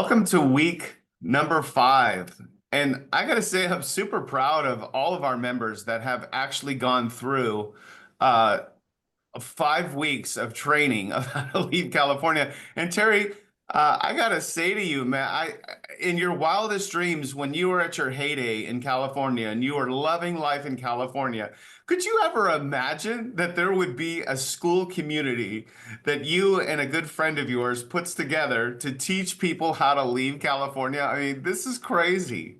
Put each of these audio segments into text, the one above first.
Welcome to week number 5. And I got to say, I'm super proud of all of our members that have actually gone through uh, 5 weeks of training of how to leave California. And Terry, I got to say to you, man, in your wildest dreams, when you were at your heyday in California and you were loving life in California, could you ever imagine that there would be a school community that you and a good friend of yours puts together to teach people how to leave California? I mean, this is crazy.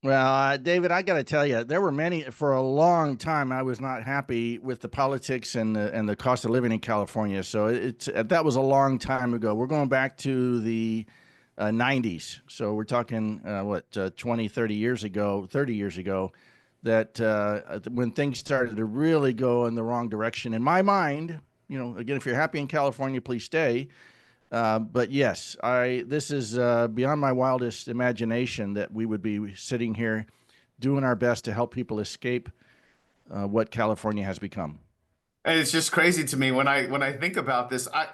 Well, David, I got to tell you, there were many for a long time. I was not happy with the politics and the cost of living in California. So that was a long time ago. We're going back to the 90s. So we're talking 20, 30 years ago, 30 years ago, that when things started to really go in the wrong direction. In my mind, again, if you're happy in California, please stay. But yes, I this is beyond my wildest imagination that we would be sitting here doing our best to help people escape what California has become. And it's just crazy to me when I think about this. I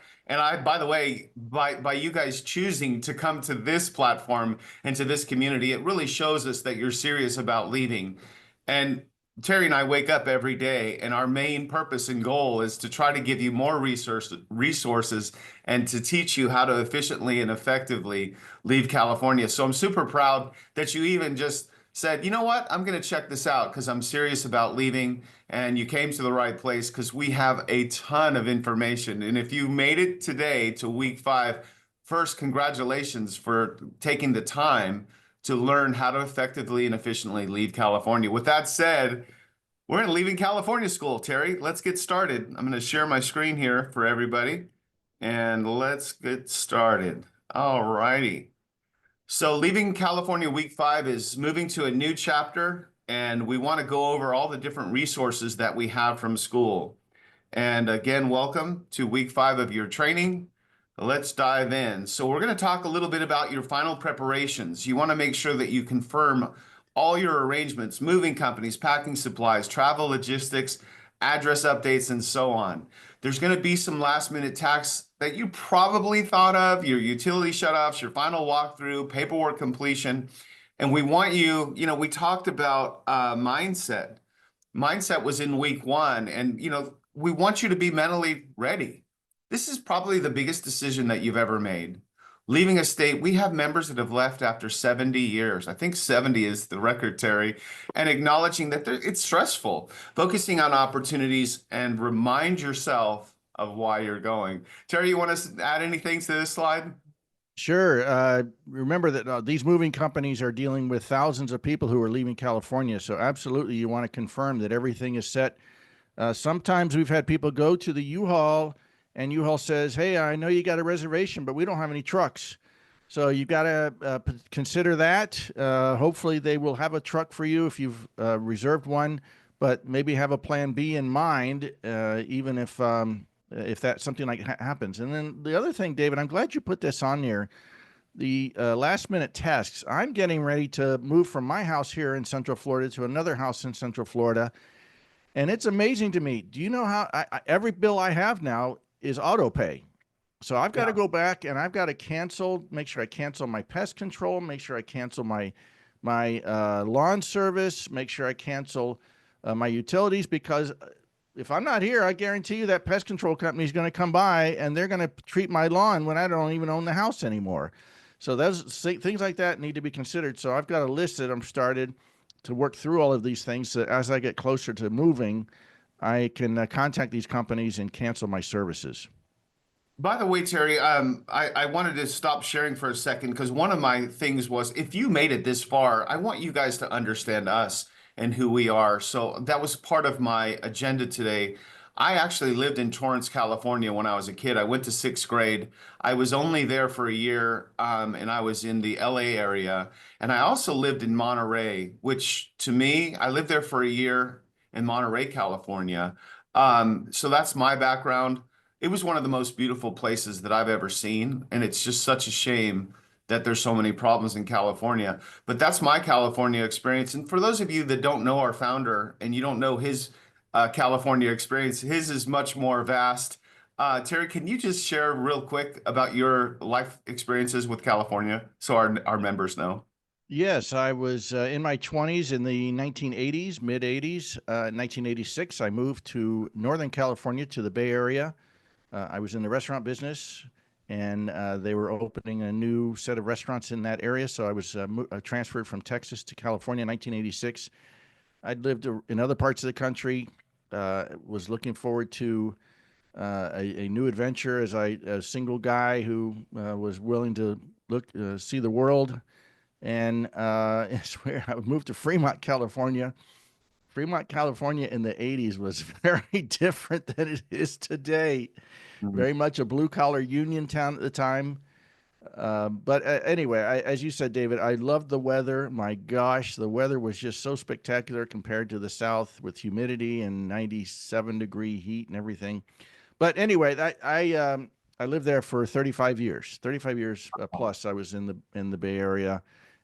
by the way, by you guys choosing to come to this platform and to this community, it really shows us that you're serious about leaving. And Terry and I wake up every day, and our main purpose and goal is to try to give you more resources and to teach you how to efficiently and effectively leave California. So I'm super proud that you even just said, you know what, I'm going to check this out because I'm serious about leaving. And you came to the right place because we have a ton of information. And if you made it today to week 5, first, congratulations for taking the time to learn how to effectively and efficiently leave California. With that said, we're in Leaving California School, Terry. Let's get started. I'm going to share my screen here for everybody, and let's get started. All righty. So Leaving California week 5 is moving to a new chapter, and we want to go over all the different resources that we have from Skool. And again, welcome to week 5 of your training. Let's dive in. So we're going to talk a little bit about your final preparations. You want to make sure that you confirm all your arrangements, moving companies, packing supplies, travel logistics, address updates, and so on. There's going to be some last minute tasks that you probably thought of, your utility shutoffs, your final walkthrough, paperwork completion. And we want you, we talked about mindset. Mindset was in week 1, and we want you to be mentally ready. This is probably the biggest decision that you've ever made. Leaving a state, we have members that have left after 70 years. I think 70 is the record, Terry. And acknowledging that it's stressful, focusing on opportunities, and remind yourself of why you're going. Terry, you want to add anything to this slide? Sure. Remember that these moving companies are dealing with thousands of people who are leaving California. So absolutely, you want to confirm that everything is set. Sometimes we've had people go to the U-Haul and U-Haul says, "Hey, I know you got a reservation, but we don't have any trucks." So you've got to consider that. Hopefully, they will have a truck for you if you've reserved one, but maybe have a plan B in mind, even if that something like happens. And then the other thing, David, I'm glad you put this on there. The last minute tasks. I'm getting ready to move from my house here in Central Florida to another house in Central Florida. And it's amazing to me. Do you know how every bill I have now is auto pay? So I've got to Yeah. go back and I've got to cancel, make sure I cancel my pest control, make sure I cancel my lawn service, make sure I cancel my utilities, because if I'm not here, I guarantee you that pest control company is going to come by and they're going to treat my lawn when I don't even own the house anymore. So those things like that need to be considered. So I've got a list that I'm started to work through all of these things. So as I get closer to moving, I can contact these companies and cancel my services. By the way, Terry, I wanted to stop sharing for a second because one of my things was if you made it this far, I want you guys to understand us and who we are. So that was part of my agenda today. I actually lived in Torrance, California when I was a kid. I went to 6th grade. I was only there for a year, and I was in the LA area. And I also lived in Monterey, which to me, I lived there for a year in Monterey, California. So that's my background. It was one of the most beautiful places that I've ever seen, and it's just such a shame that there's so many problems in California. But that's my California experience. And for those of you that don't know our founder and you don't know his California experience, his is much more vast. Terry, can you just share real quick about your life experiences with California so our members know? Yes, I was in my 20s in the 1980s, mid 80s. 1986, I moved to Northern California to the Bay Area. I was in the restaurant business, and they were opening a new set of restaurants in that area. So I was transferred from Texas to California in 1986. I'd lived in other parts of the country, was looking forward to a new adventure as a single guy who was willing to see the world. And I swear I moved to Fremont, California. Fremont, California in the 80s was very different than it is today. Mhm. Very much a blue collar union town at the time. But anyway, as you said, David, I loved the weather. My gosh, the weather was just so spectacular compared to the South with humidity and 97-degree heat and everything. But anyway, I lived there for 35 years. 35 years plus. I was in the Bay Area,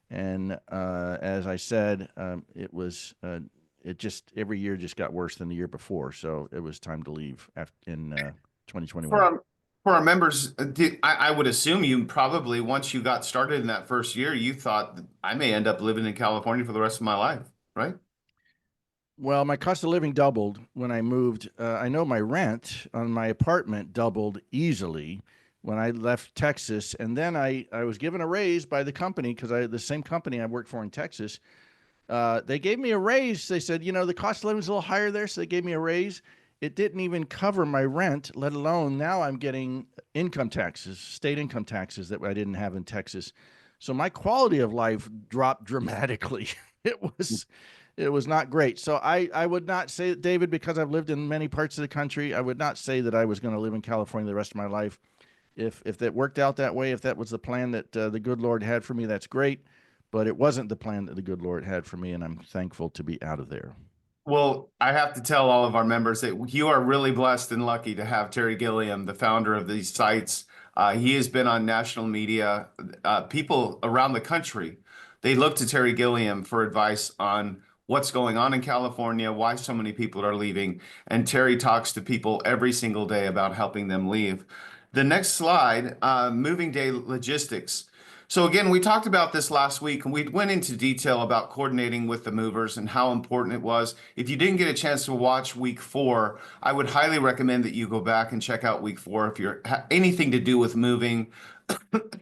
and as I said, it just every year just got worse than the year before. So it was time to leave in For 2021. our, for our members, I would assume you probably, once you got started in that first year, you thought I may end up living in California for the rest of my life, right? Well, my cost of living doubled when I moved. I know my rent on my apartment doubled easily when I left Texas, and then I was given a raise by the company because the same company I worked for in Texas. They gave me a raise. They said, the cost of living is a little higher there, so they gave me a raise. It didn't even cover my rent, let alone now I'm getting income taxes, state income taxes that I didn't have in Texas. So my quality of life dropped dramatically. It was it was not great. So I would not say, David, because I've lived in many parts of the country, I would not say that I was going to live in California the rest of my life. If that worked out that way, if that was the plan that the good Lord had for me, that's great. But it wasn't the plan that the good Lord had for me, and I'm thankful to be out of there. Well, I have to tell all of our members that you are really blessed and lucky to have Terry Gilliam, the founder of these sites. He has been on national media. People around the country, they look to Terry Gilliam for advice on what's going on in California, why so many people are leaving. And Terry talks to people every single day about helping them leave. The next slide, moving day logistics. So again, we talked about this last week and we went into detail about coordinating with the movers and how important it was. If you didn't get a chance to watch week 4, I would highly recommend that you go back and check out week 4 if you're anything to do with moving,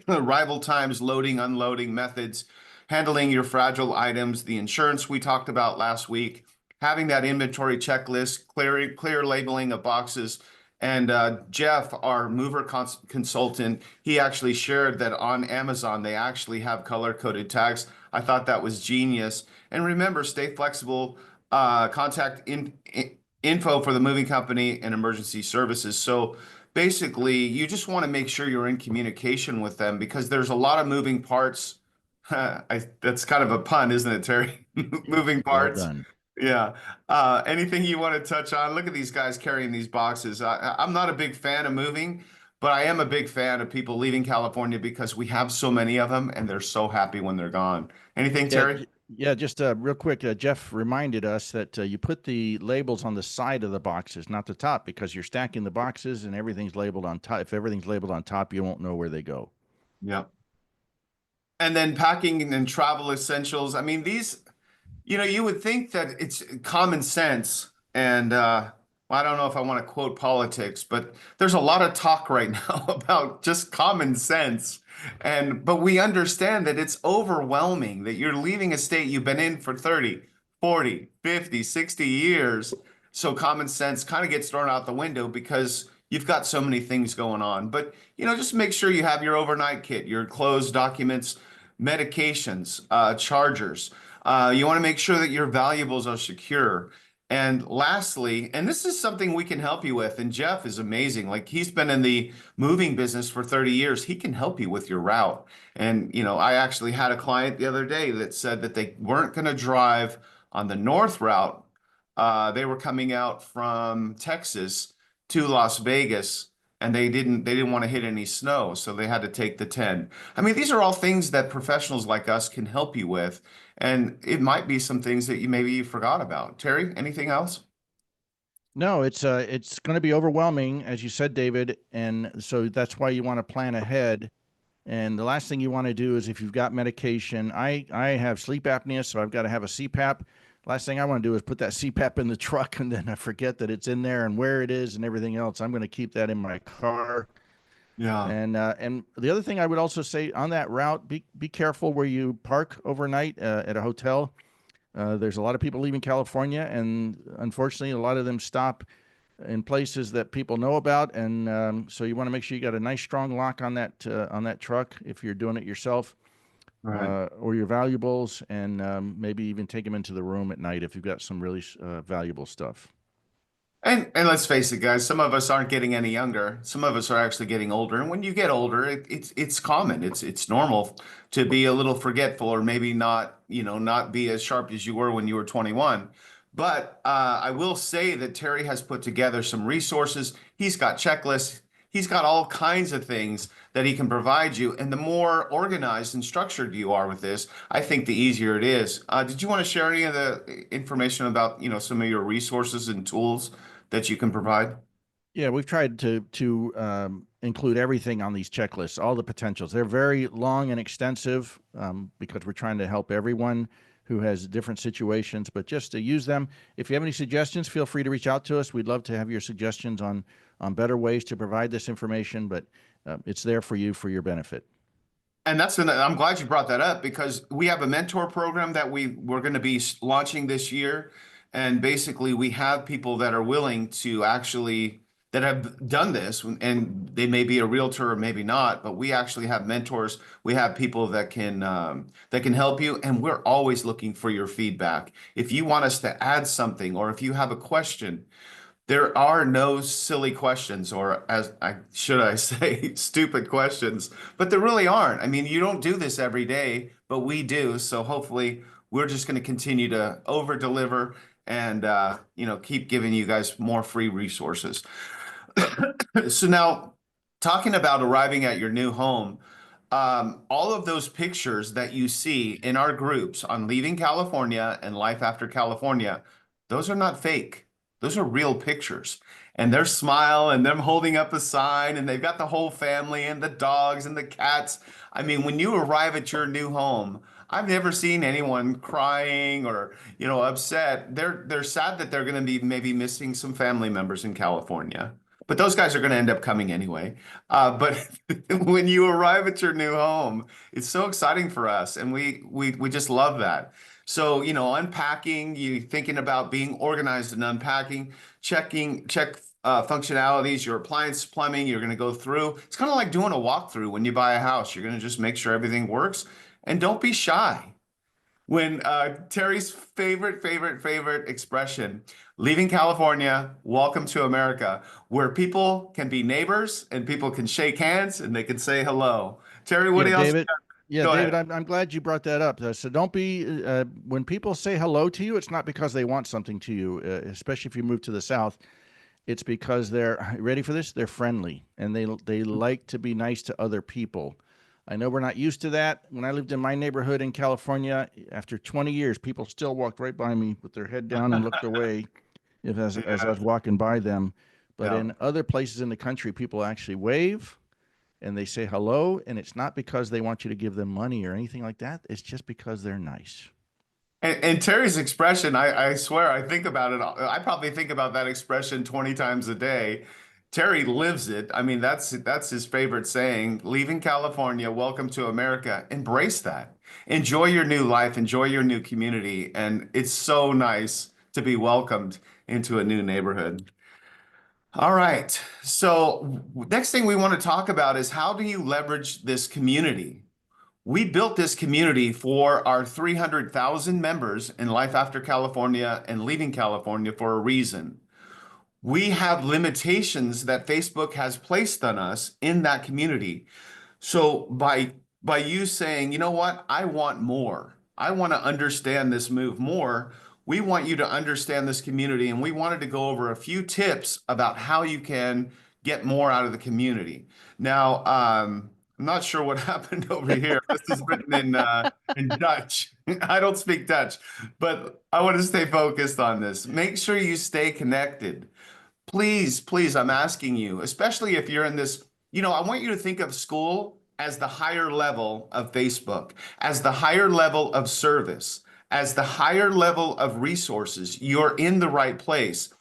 arrival times, loading, unloading methods, handling your fragile items, the insurance we talked about last week, having that inventory checklist, clear labeling of boxes. And Jeff, our mover consultant, he actually shared that on Amazon they actually have color-coded tags. I thought that was genius. And remember, stay flexible. Contact info for the moving company and emergency services. So basically, you just want to make sure you're in communication with them because there's a lot of moving parts. That's kind of a pun, isn't it, Terry? Moving Well parts. done. Yeah. Anything you want to touch on? Look at these guys carrying these boxes. I'm not a big fan of moving, but I am a big fan of people leaving California because we have so many of them and they're so happy when they're gone. Anything, Yeah, Terry? yeah. Just real quick, Jeff reminded us that you put the labels on the side of the boxes, not the top, because you're stacking the boxes and everything's labeled on top. If everything's labeled on top, you won't know where they go. Yeah. And then packing and travel essentials. I mean, these. You would think that it's common sense, and well, I don't know if I want to quote politics, but there's a lot of talk right now about just common sense. But we understand that it's overwhelming that you're leaving a state you've been in for 30, 40, 50, 60 years. So common sense kind of gets thrown out the window because you've got so many things going on. But, just make sure you have your overnight kit, your clothes, documents, medications, chargers. You want to make sure that your valuables are secure. And lastly, and this is something we can help you with, and Jeff is amazing. Like he's been in the moving business for 30 years. He can help you with your route. And, I actually had a client the other day that said that they weren't going to drive on the north route. They were coming out from Texas to Las Vegas and they didn't want to hit any snow, so they had to take the 10. I mean, these are all things that professionals like us can help you with. And it might be some things that you maybe you forgot about. Terry, anything else? No, it's going to be overwhelming, as you said, David, and so that's why you want to plan ahead. And the last thing you want to do is if you've got medication, I have sleep apnea, so I've got to have a CPAP. Last thing I want to do is put that CPAP in the truck and then I forget that it's in there and where it is and everything else. I'm going to keep that in my car. Yeah. And the other thing I would also say on that route, be careful where you park overnight at a hotel. There's a lot of people leaving California, and unfortunately, a lot of them stop in places that people know about, and so you want to make sure you got a nice strong lock on that truck if you're doing it yourself, Right. or your valuables, and maybe even take them into the room at night if you've got some really valuable stuff. And let's face it, guys, some of us aren't getting any younger. Some of us are actually getting older. And when you get older, it's common. It's normal to be a little forgetful or maybe not, not be as sharp as you were when you were 21. But I will say that Terry has put together some resources. He's got checklists. He's got all kinds of things that he can provide you. And the more organized and structured you are with this, I think the easier it is. Did you want to share any of the information about, some of your resources and tools that you can provide? Yeah, we've tried to include everything on these checklists, all the potentials. They're very long and extensive because we're trying to help everyone who has different situations. But just to use them, if you have any suggestions, feel free to reach out to us. We'd love to have your suggestions on better ways to provide this information. But it's there for you for your benefit. And I'm glad you brought that up because we have a mentor program that we're going to be launching this year. And basically we have people that are willing to actually that have done this and they may be a realtor or maybe not, but we actually have mentors. We have people that can help you. And we're always looking for your feedback. If you want us to add something or if you have a question, there are no silly questions, or as I should I say, stupid questions, but there really aren't. I mean, you don't do this every day, but we do. So hopefully, we're just going to continue to over deliver and keep giving you guys more free resources. So now, talking about arriving at your new home, all of those pictures that you see in our groups on Leaving California and Life After California, those are not fake. Those are real pictures. And their smile and them holding up a sign, and they've got the whole family and the dogs and the cats. I mean, when you arrive at your new home, I've never seen anyone crying or, upset. They're sad that they're going to be maybe missing some family members in California. But those guys are going to end up coming anyway. But when you arrive at your new home, it's so exciting for us, and we just love that. So, unpacking, you thinking about being organized and unpacking, check functionalities, your appliance plumbing, you're going to go through. It's kind of like doing a walkthrough when you buy a house. You're going to just make sure everything works, and don't be shy. When Terry's favorite expression, leaving California, welcome to America, where people can be neighbors and people can shake hands and they can say hello. Terry, what Yeah, else? David. Yeah, Go David, ahead. I'm glad you brought that up. So don't be, when people say hello to you, it's not because they want something to you, especially if you move to the South. It's because they're ready for this. They're friendly and they like to be nice to other people. I know we're not used to that. When I lived in my neighborhood in California, after 20 years, people still walked right by me with their head down and looked away as I Yeah, was walking by them. But yeah. in other places in the country, people actually wave and they say hello, and it's not because they want you to give them money or anything like that. It's just because they're nice. And Terry's expression, I swear, I think about it. I probably think about that expression 20 times a day. Terry lives it. I mean, that's his favorite saying. Leaving California, welcome to America. Embrace that. Enjoy your new life, enjoy your new community, and it's so nice to be welcomed into a new neighborhood. All right. So, next thing we want to talk about is how do you leverage this community? We built this community for our 300,000 members in Life After California and Leaving California for a reason. We have limitations that Facebook has placed on us in that community. So by you saying, you know what, I want more. I want to understand this move more. We want you to understand this community, and we wanted to go over a few tips about how you can get more out of the community. Now, I'm not sure what happened over here. This is written in Dutch. I don't speak Dutch, but I want to stay focused on this. Make sure you stay connected. Please, please, I'm asking you, especially if you're in this, I want you to think of Skool as the higher level of Facebook, as the higher level of service, as the higher level of resources. You're in the right place.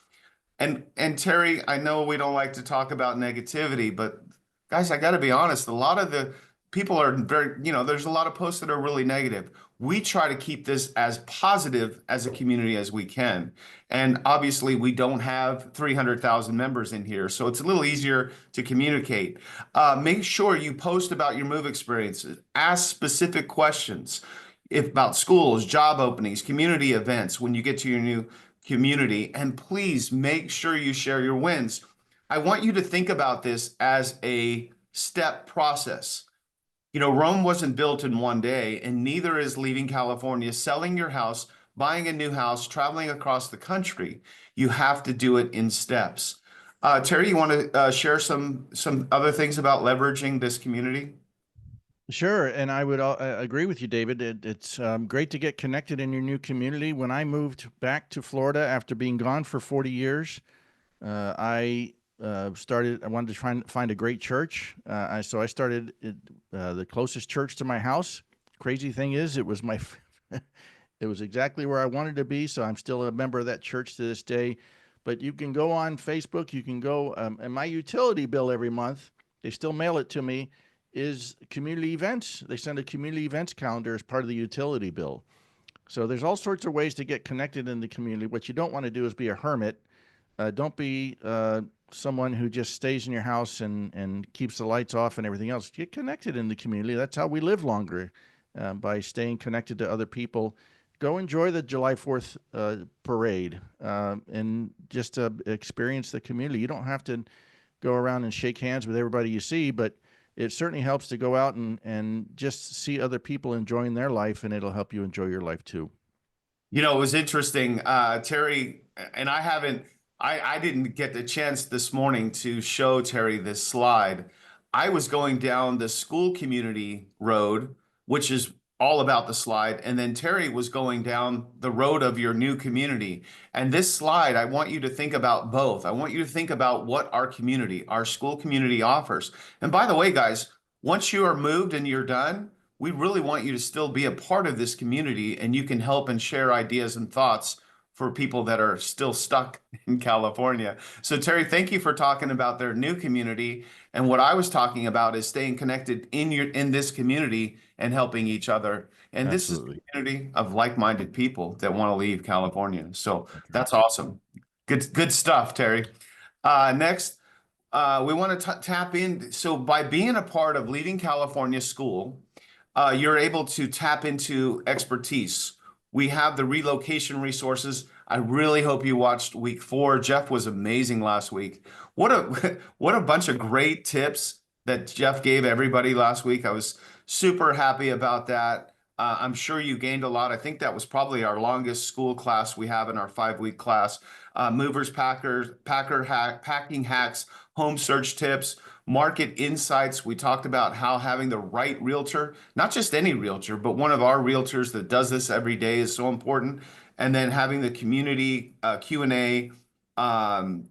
And Terry, I know we don't like to talk about negativity, but guys, I got to be honest, a lot of the people are very, there's a lot of posts that are really negative. We try to keep this as positive as a community as we can. And obviously, we don't have 300,000 members in here, so it's a little easier to communicate. Make sure you post about your move experiences, ask specific questions if about schools, job openings, community events when you get to your new community, and please make sure you share your wins. I want you to think about this as a step process. Rome wasn't built in one day, and neither is leaving California, selling your house, buying a new house, traveling across the country. You have to do it in steps. Terry, you want to share some other things about leveraging this community? Sure, and I would agree with you, David. It's great to get connected in your new community. When I moved back to Florida after being gone for 40 years, I started. I wanted to try and find a great church. So I started the closest church to my house. Crazy thing is, it was it was exactly where I wanted to be. So I'm still a member of that church to this day. But you can go on Facebook. You can go, and my utility bill every month, they still mail it to me, is community events. They send a community events calendar as part of the utility bill. So there's all sorts of ways to get connected in the community. What you don't want to do is be a hermit. Don't be someone who just stays in your house and keeps the lights off and everything else. Get connected in the community. That's how we live longer, by staying connected to other people. Go enjoy the July 4th parade, and just experience the community. You don't have to go around and shake hands with everybody you see, but it certainly helps to go out and just see other people enjoying their life, and it'll help you enjoy your life too. It was interesting. Terry, and I didn't get the chance this morning to show Terry this slide. I was going down the school community road, which is all about the slide. And then Terry was going down the road of your new community. And this slide, I want you to think about both. I want you to think about what our community, our school community offers. And by the way, guys, once you are moved and you're done, we really want you to still be a part of this community, and you can help and share ideas and thoughts for people that are still stuck in California. So Terry, thank you for talking about their new community. And what I was talking about is staying connected in this community and helping each other. And this is Absolutely. a community of like-minded people that want to leave California. So That's right. that's awesome. Good stuff, Terry. Next, we want to tap in. So by being a part of Leaving California School, you're able to tap into expertise. We have the relocation resources. I really hope you watched week 4. Jeff was amazing last week. What a what a bunch of great tips that Jeff gave everybody last week. I was super happy about that. I'm sure you gained a lot. I think that was probably our longest school class we have in our 5-week class. Movers, packers, packing hacks, home search tips, market insights. We talked about how having the right realtor, not just any realtor, but one of our realtors that does this every day is so important. And then having the community Q&A,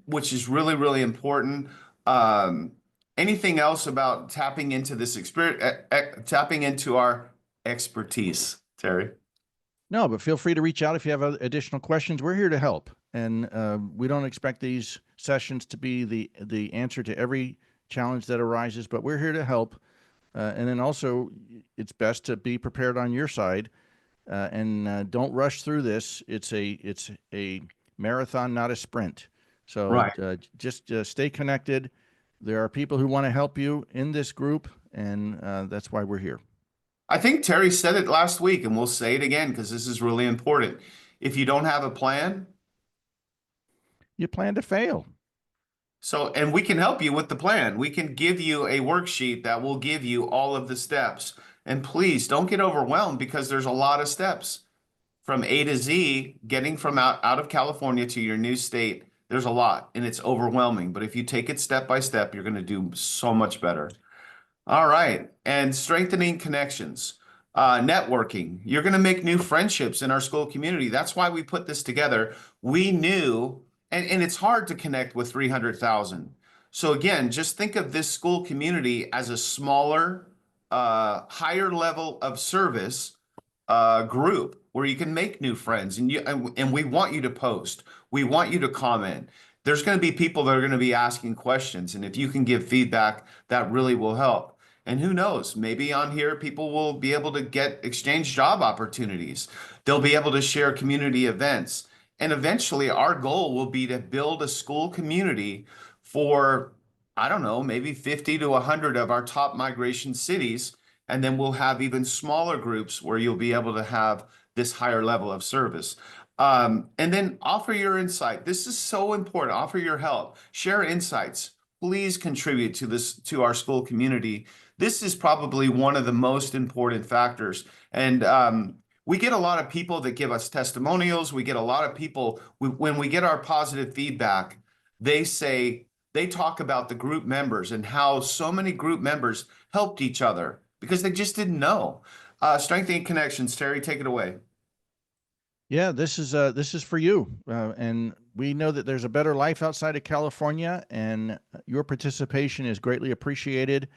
which is really, really important. Um, Anything else about tapping into this experience, tapping into our expertise, Terry? No, but feel free to reach out if you have additional questions. We're here to help, and we don't expect these sessions to be the answer to every challenge that arises, but we're here to help. And then also, it's best to be prepared on your side, and don't rush through this. It's a marathon, not a sprint. So Right. just stay connected. There are people who want to help you in this group, and that's why we're here. I think Terry said it last week, and we'll say it again because this is really important. If you don't have a plan, You plan to fail. and we can help you with the plan. We can give you a worksheet that will give you all of the steps. And please don't get overwhelmed because there's a lot of steps from A to Z, getting from out of California to your new state. There's a lot and it's overwhelming. But if you take it step by step, you're going to do so much better. All right. And strengthening connections, networking. You're going to make new friendships in our school community. That's why we put this together. We knew and it's hard to connect with 300,000. So again, just think of this school community as a smaller, higher level of service group where you can make new friends, and we want you to post. We want you to comment. There's going to be people that are going to be asking questions, and if you can give feedback, that really will help. And who knows, maybe on here people will be able to get exchange job opportunities. They'll be able to share community events. And eventually our goal will be to build a school community for, I don't know, maybe 50 to 100 of our top migration cities. And then we'll have even smaller groups where you'll be able to have this higher level of service. And then offer your insight. This is so important. Offer your help. Share insights. Please contribute to this, to our school community. This is probably one of the most important factors. And we get a lot of people that give us testimonials. We get a lot of people, when we get our positive feedback, they say, they talk about the group members and how so many group members helped each other because they just didn't know. Strengthening connections, Terry, take it away. Yeah, this is for you, and we know that there's a better life outside of California, and your participation is greatly appreciated.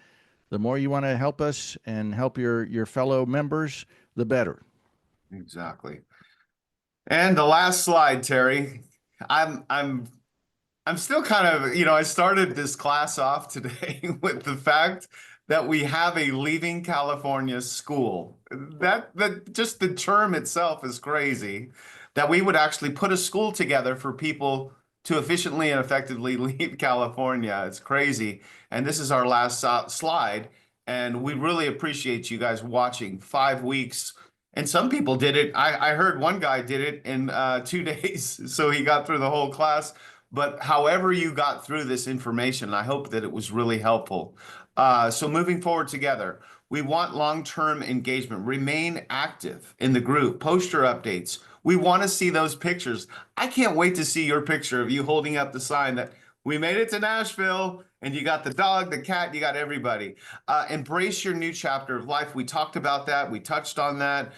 The more you want to help us and help your fellow members, the better. Exactly. And the last slide, Terry. I'm I'm I'm still kind of, I started this class off today with the fact that we have a Leaving California school. That just the term itself is crazy. That we would actually put a school together for people to efficiently and effectively leave California. It's crazy. And this is our last slide. And we really appreciate you guys watching 5 weeks. And some people did it. I heard one guy did it in 2 days. So he got through the whole class. But however you got through this information, I hope that it was really helpful. So moving forward together, we want long-term engagement. Remain active in the group. Post your updates. We want to see those pictures. I can't wait to see your picture of you holding up the sign that we made it to Nashville, and you got the dog, the cat, you got everybody. Embrace your new chapter of life. We talked about that. We touched on that.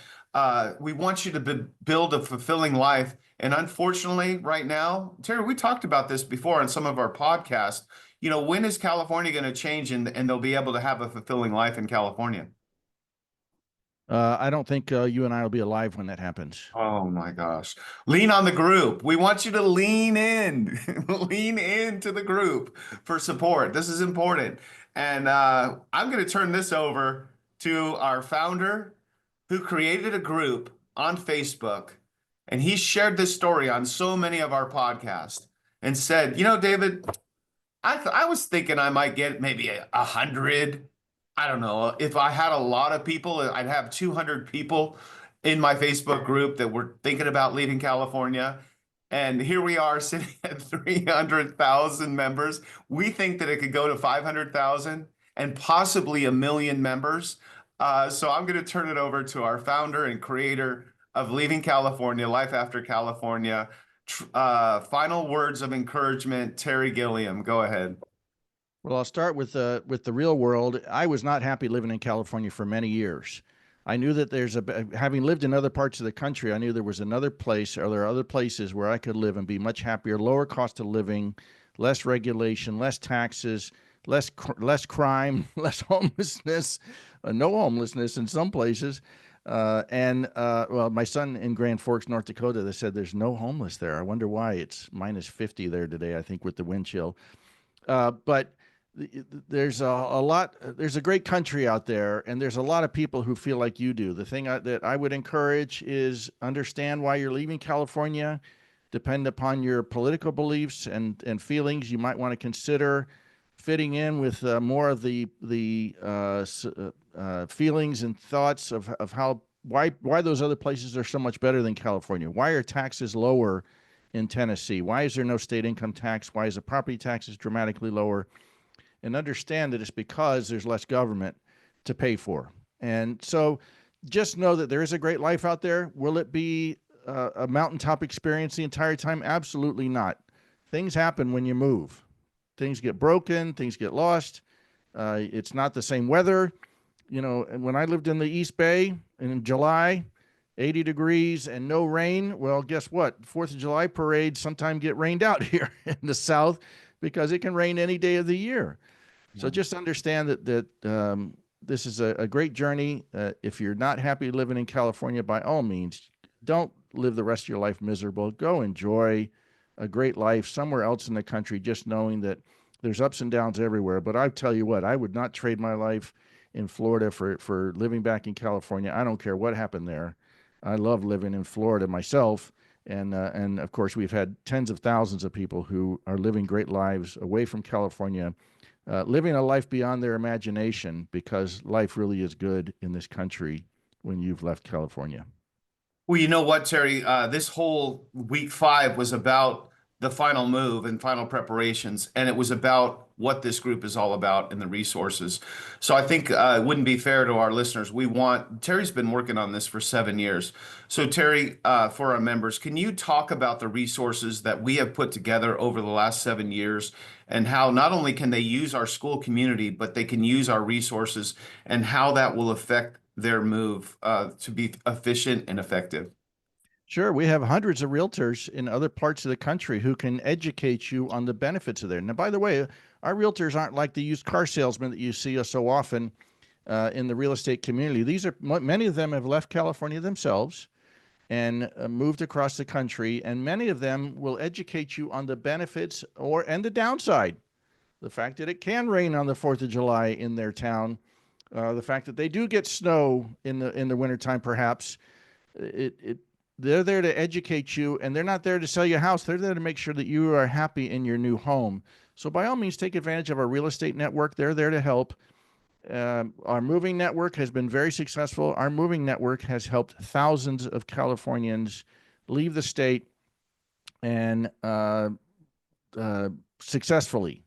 We want you to build a fulfilling life. And unfortunately, right now, Terry, we talked about this before on some of our podcasts. When is California going to change and they'll be able to have a fulfilling life in California? I don't think you and I will be alive when that happens. Oh my gosh. Lean on the group. We want you to lean in, lean into the group for support. This is important. And I'm going to turn this over to our founder who created a group on Facebook. And he shared this story on so many of our podcasts and said, David, I was thinking I might get maybe 100. I don't know. If I had a lot of people, I'd have 200 people in my Facebook group that were thinking about leaving California. And here we are sitting at 300,000 members. We think that it could go to 500,000 and possibly 1 million members. So I'm going to turn it over to our founder and creator of Leaving California, Life After California. Final words of encouragement, Terry Gilliam. Go ahead. Well, I'll start with the real world. I was not happy living in California for many years. I knew that having lived in other parts of the country, I knew there was another place, or there are other places where I could live and be much happier, lower cost of living, less regulation, less taxes, less crime, less homelessness, no homelessness in some places. Well, my son in Grand Forks, North Dakota, they said there's no homeless there. I wonder why. It's minus 50 there today, I think, with the wind chill. But there's there's a great country out there, and there's a lot of people who feel like you do. The thing that I would encourage is understand why you're leaving California, depend upon your political beliefs and feelings. You might want to consider fitting in with more of the feelings and thoughts of why those other places are so much better than California. Why are taxes lower in Tennessee? Why is there no state income tax? Why is the property taxes dramatically lower? And understand that it's because there's less government to pay for. And so just know that there is a great life out there. Will it be a mountaintop experience the entire time? Absolutely not. Things happen when you move. Things get broken, things get lost. It's not the same weather. And when I lived in the East Bay in July, 80 degrees and no rain. Well, guess what? 4th of July parades sometimes get rained out here in the South because it can rain any day of the year. So Yeah. just understand that this is a great journey. If you're not happy living in California, by all means, don't live the rest of your life miserable. Go enjoy a great life somewhere else in the country, just knowing that there's ups and downs everywhere. But I tell you what, I would not trade my life in Florida for living back in California. I don't care what happened there. I love living in Florida myself. And of course, we've had tens of thousands of people who are living great lives away from California, living a life beyond their imagination, because life really is good in this country when you've left California. Well, you know what, Terry? This whole week 5 was about the final move and final preparations, and it was about what this group is all about and the resources. So I think it wouldn't be fair to our listeners. Terry's been working on this for 7 years. So Terry, for our members, can you talk about the resources that we have put together over the last 7 years and how not only can they use our school community, but they can use our resources and how that will affect their move to be efficient and effective? Sure, we have hundreds of realtors in other parts of the country who can educate you on the benefits of there. Now, by the way, our realtors aren't like the used car salesmen that you see so often in the real estate community. These are many of them have left California themselves and moved across the country, and many of them will educate you on the benefits and the downside. The fact that it can rain on the 4th of July in their town, the fact that they do get snow in the wintertime, perhaps. It they're there to educate you, and they're not there to sell you a house. They're there to make sure that you are happy in your new home. So by all means, take advantage of our real estate network. They're there to help. Our moving network has been very successful. Our moving network has helped thousands of Californians leave the state and successfully.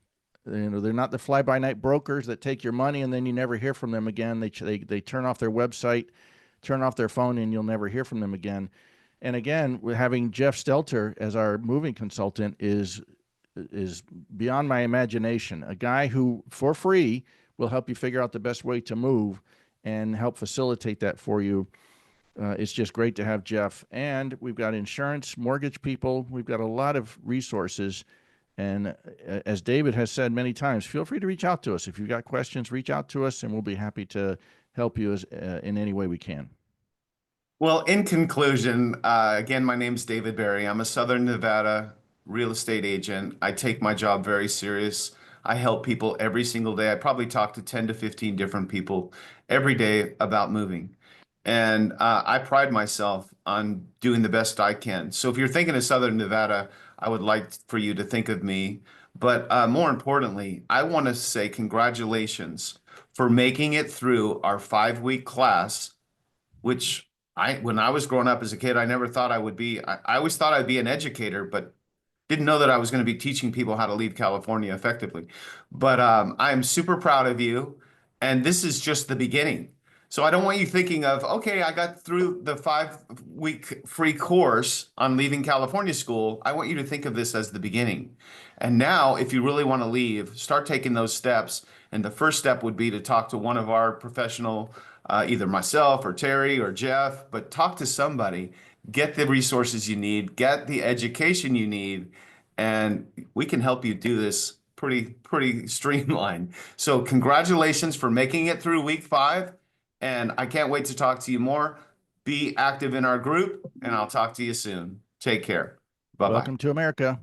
You know, they're not the fly-by-night brokers that take your money and then you never hear from them again. They turn off their website, turn off their phone, and you'll never hear from them again. And again, having Jeff Stelter as our moving consultant is beyond my imagination. A guy who, for free, will help you figure out the best way to move and help facilitate that for you. It's just great to have Jeff. And we've got insurance, mortgage people. We've got a lot of resources. And as David has said many times, feel free to reach out to us. If you've got questions, reach out to us, and we'll be happy to help you in any way we can. Well, in conclusion, again, my name's David Barry. I'm a Southern Nevada real estate agent. I take my job very serious. I help people every single day. I probably talk to 10 to 15 different people every day about moving. And I pride myself on doing the best I can. So if you're thinking of Southern Nevada, I would like for you to think of me. But more importantly, I want to say congratulations for making it through our 5-week class, which when I was growing up as a kid, I never thought I would be. I always thought I'd be an educator, but didn't know that I was going to be teaching people how to leave California effectively. But I am super proud of you, and this is just the beginning. So I don't want you thinking of, okay, I got through the 5-week free course on leaving California school. I want you to think of this as the beginning. And now, if you really want to leave, start taking those steps. And the first step would be to talk to one of our professional, either myself or Terry or Jeff, but talk to somebody, get the resources you need, get the education you need, and we can help you do this pretty streamlined. So congratulations for making it through week 5, and I can't wait to talk to you more. Be active in our group, and I'll talk to you soon. Take care. Bye-bye. Welcome to America.